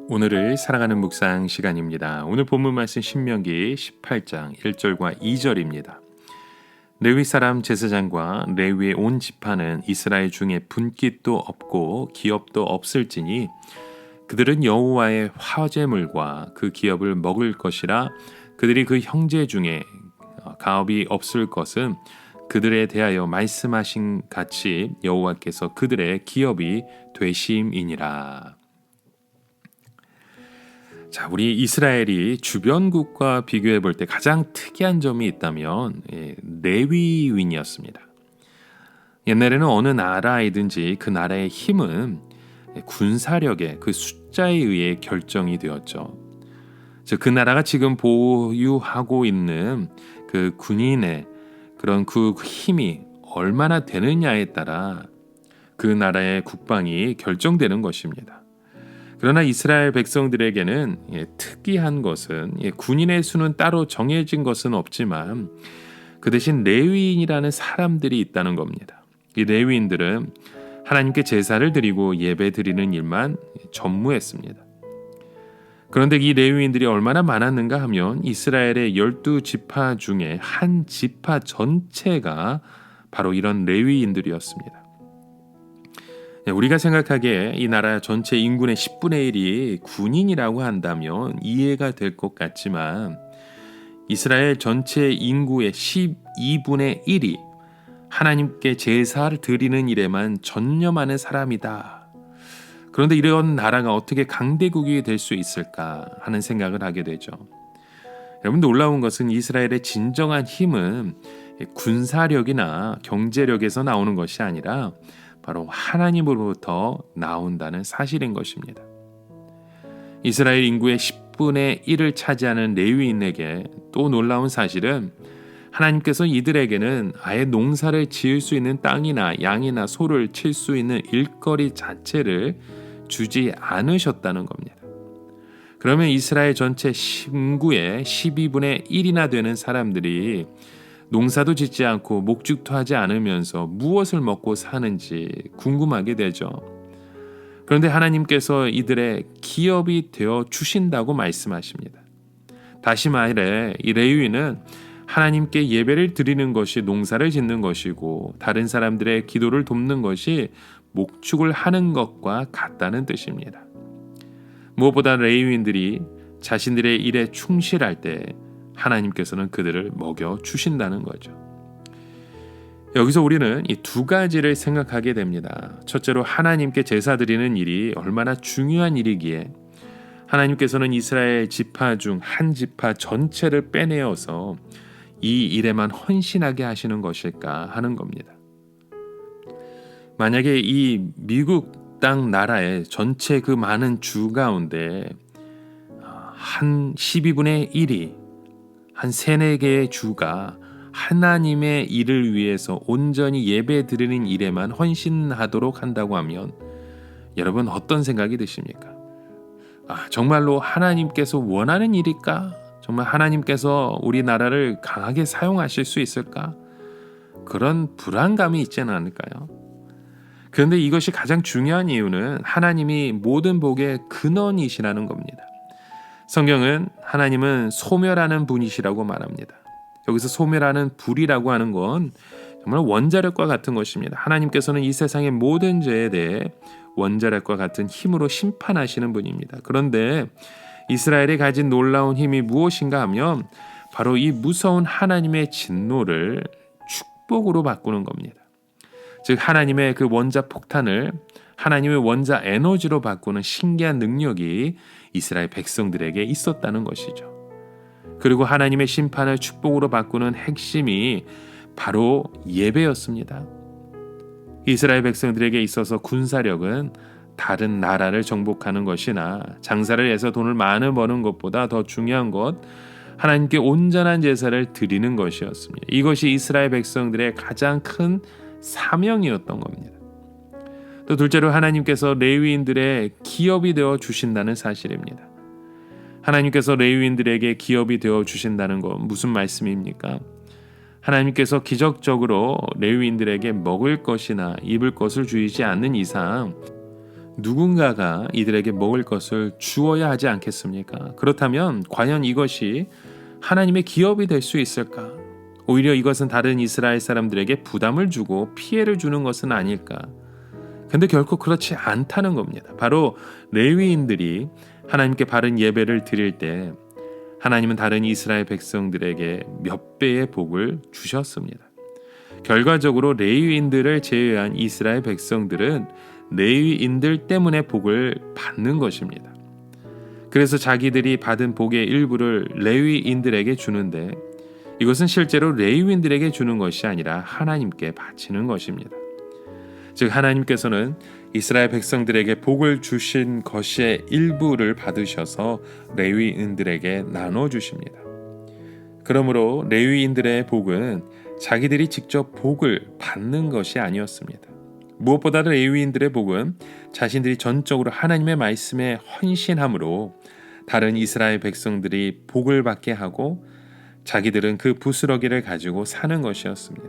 오늘을 살아가는 묵상 시간입니다. 오늘 본문 말씀 신명기 18장 1절과 2절입니다. 레위 사람 제사장과 레위의 온 지파는 이스라엘 중에 분깃도 없고 기업도 없을지니 그들은 여호와의 화제물과 그 기업을 먹을 것이라. 그들이 그 형제 중에 가업이 없을 것은 그들에 대하여 말씀하신 같이 여호와께서 그들의 기업이 되심이니라. 자, 우리 이스라엘이 주변국과 비교해 볼 때 가장 특이한 점이 있다면 레위인이었습니다. 옛날에는 어느 나라이든지 그 나라의 힘은 군사력의 그 숫자에 의해 결정이 되었죠. 즉, 그 나라가 지금 보유하고 있는 그 군인의 그런 그 힘이 얼마나 되느냐에 따라 그 나라의 국방이 결정되는 것입니다. 그러나 이스라엘 백성들에게는 특이한 것은 군인의 수는 따로 정해진 것은 없지만 그 대신 레위인이라는 사람들이 있다는 겁니다. 이 레위인들은 하나님께 제사를 드리고 예배 드리는 일만 전무했습니다. 그런데 이 레위인들이 얼마나 많았는가 하면 이스라엘의 12지파 중에 한 지파 전체가 바로 이런 레위인들이었습니다. 우리가 생각하기에 이 나라 전체 인구의 10분의 1이 군인이라고 한다면 이해가 될 것 같지만 이스라엘 전체 인구의 12분의 1이 하나님께 제사를 드리는 일에만 전념하는 사람이다. 그런데 이런 나라가 어떻게 강대국이 될 수 있을까 하는 생각을 하게 되죠. 여러분, 놀라운 것은 이스라엘의 진정한 힘은 군사력이나 경제력에서 나오는 것이 아니라 바로 하나님으로부터 나온다는 사실인 것입니다. 이스라엘 인구의 10분의 1을 차지하는 레위인에게 또 놀라운 사실은 하나님께서 이들에게는 아예 농사를 지을 수 있는 땅이나 양이나 소를 칠 수 있는 일거리 자체를 주지 않으셨다는 겁니다. 그러면 이스라엘 전체 인구의 12분의 1이나 되는 사람들이 농사도 짓지 않고 목축도 하지 않으면서 무엇을 먹고 사는지 궁금하게 되죠. 그런데 하나님께서 이들의 기업이 되어 주신다고 말씀하십니다. 다시 말해 이 레위인은 하나님께 예배를 드리는 것이 농사를 짓는 것이고 다른 사람들의 기도를 돕는 것이 목축을 하는 것과 같다는 뜻입니다. 무엇보다 레위인들이 자신들의 일에 충실할 때 하나님께서는 그들을 먹여 주신다는 거죠. 여기서 우리는 이 두 가지를 생각하게 됩니다. 첫째로 하나님께 제사 드리는 일이 얼마나 중요한 일이기에 하나님께서는 이스라엘 지파 중 한 지파 전체를 빼내어서 이 일에만 헌신하게 하시는 것일까 하는 겁니다. 만약에 이 미국 땅 나라의 전체 그 많은 주 가운데 한 12분의 1이 한 3-4개의 주가 하나님의 일을 위해서 온전히 예배 드리는 일에만 헌신하도록 한다고 하면 여러분 어떤 생각이 드십니까? 정말로 하나님께서 원하는 일일까? 정말 하나님께서 우리나라를 강하게 사용하실 수 있을까? 그런 불안감이 있지는 않을까요? 그런데 이것이 가장 중요한 이유는 하나님이 모든 복의 근원이시라는 겁니다. 성경은 하나님은 소멸하는 분이시라고 말합니다. 여기서 소멸하는 불이라고 하는 건 정말 원자력과 같은 것입니다. 하나님께서는 이 세상의 모든 죄에 대해 원자력과 같은 힘으로 심판하시는 분입니다. 그런데 이스라엘이 가진 놀라운 힘이 무엇인가 하면 바로 이 무서운 하나님의 진노를 축복으로 바꾸는 겁니다. 즉 하나님의 그 원자 폭탄을 하나님의 원자 에너지로 바꾸는 신기한 능력이 이스라엘 백성들에게 있었다는 것이죠. 그리고 하나님의 심판을 축복으로 바꾸는 핵심이 바로 예배였습니다. 이스라엘 백성들에게 있어서 군사력은 다른 나라를 정복하는 것이나 장사를 해서 돈을 많이 버는 것보다 더 중요한 것, 하나님께 온전한 제사를 드리는 것이었습니다. 이것이 이스라엘 백성들의 가장 큰 사명이었던 겁니다. 또 둘째로 하나님께서 레위인들의 기업이 되어 주신다는 사실입니다. 하나님께서 레위인들에게 기업이 되어 주신다는 건 무슨 말씀입니까? 하나님께서 기적적으로 레위인들에게 먹을 것이나 입을 것을 주시지 않는 이상 누군가가 이들에게 먹을 것을 주어야 하지 않겠습니까? 그렇다면 과연 이것이 하나님의 기업이 될 수 있을까? 오히려 이것은 다른 이스라엘 사람들에게 부담을 주고 피해를 주는 것은 아닐까? 근데 결코 그렇지 않다는 겁니다. 바로 레위인들이 하나님께 바른 예배를 드릴 때 하나님은 다른 이스라엘 백성들에게 몇 배의 복을 주셨습니다. 결과적으로 레위인들을 제외한 이스라엘 백성들은 레위인들 때문에 복을 받는 것입니다. 그래서 자기들이 받은 복의 일부를 레위인들에게 주는데 이것은 실제로 레위인들에게 주는 것이 아니라 하나님께 바치는 것입니다. 즉 하나님께서는 이스라엘 백성들에게 복을 주신 것의 일부를 받으셔서 레위인들에게 나눠주십니다. 그러므로 레위인들의 복은 자기들이 직접 복을 받는 것이 아니었습니다. 무엇보다 레위인들의 복은 자신들이 전적으로 하나님의 말씀에 헌신함으로 다른 이스라엘 백성들이 복을 받게 하고 자기들은 그 부스러기를 가지고 사는 것이었습니다.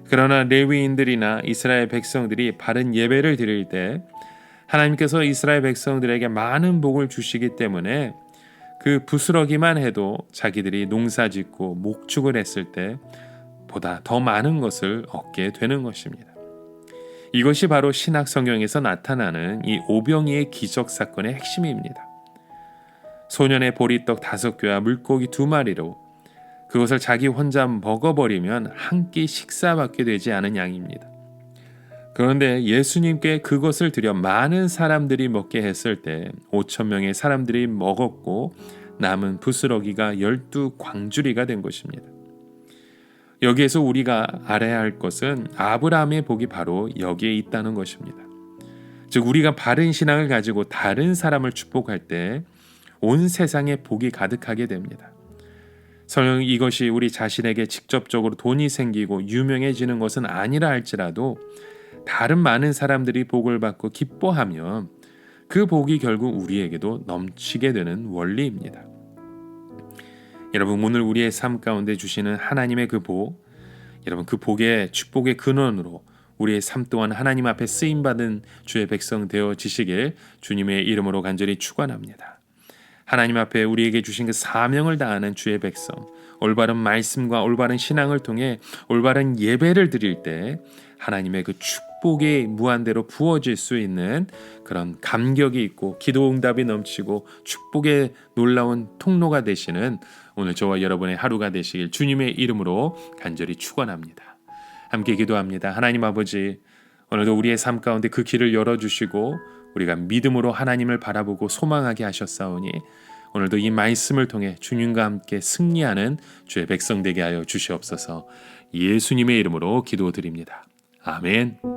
그러나 레위인들이나 이스라엘 백성들이 바른 예배를 드릴 때 하나님께서 이스라엘 백성들에게 많은 복을 주시기 때문에 그 부스러기만 해도 자기들이 농사짓고 목축을 했을 때 보다 더 많은 것을 얻게 되는 것입니다. 이것이 바로 신약 성경에서 나타나는 이 오병이의 기적 사건의 핵심입니다. 소년의 보리떡 5개와 물고기 2마리로 그것을 자기 혼자 먹어버리면 한 끼 식사밖에 되지 않은 양입니다. 그런데 예수님께 그것을 드려 많은 사람들이 먹게 했을 때 5,000명의 사람들이 먹었고 남은 부스러기가 12광주리가 된 것입니다. 여기에서 우리가 알아야 할 것은 아브라함의 복이 바로 여기에 있다는 것입니다. 즉 우리가 바른 신앙을 가지고 다른 사람을 축복할 때 온 세상에 복이 가득하게 됩니다. 설령 이것이 우리 자신에게 직접적으로 돈이 생기고 유명해지는 것은 아니라 할지라도 다른 많은 사람들이 복을 받고 기뻐하면 그 복이 결국 우리에게도 넘치게 되는 원리입니다. 여러분 오늘 우리의 삶 가운데 주시는 하나님의 그 복, 여러분 그 복의 축복의 근원으로 우리의 삶 또한 하나님 앞에 쓰임받은 주의 백성 되어지시길 주님의 이름으로 간절히 축원합니다. 하나님 앞에 우리에게 주신 그 사명을 다하는 주의 백성, 올바른 말씀과 올바른 신앙을 통해 올바른 예배를 드릴 때 하나님의 그 축복이 무한대로 부어질 수 있는 그런 감격이 있고 기도 응답이 넘치고 축복의 놀라운 통로가 되시는 오늘 저와 여러분의 하루가 되시길 주님의 이름으로 간절히 축원합니다. 함께 기도합니다. 하나님 아버지, 오늘도 우리의 삶 가운데 그 길을 열어주시고 우리가 믿음으로 하나님을 바라보고 소망하게 하셨사오니 오늘도 이 말씀을 통해 주님과 함께 승리하는 주의 백성 되게 하여 주시옵소서. 예수님의 이름으로 기도드립니다. 아멘.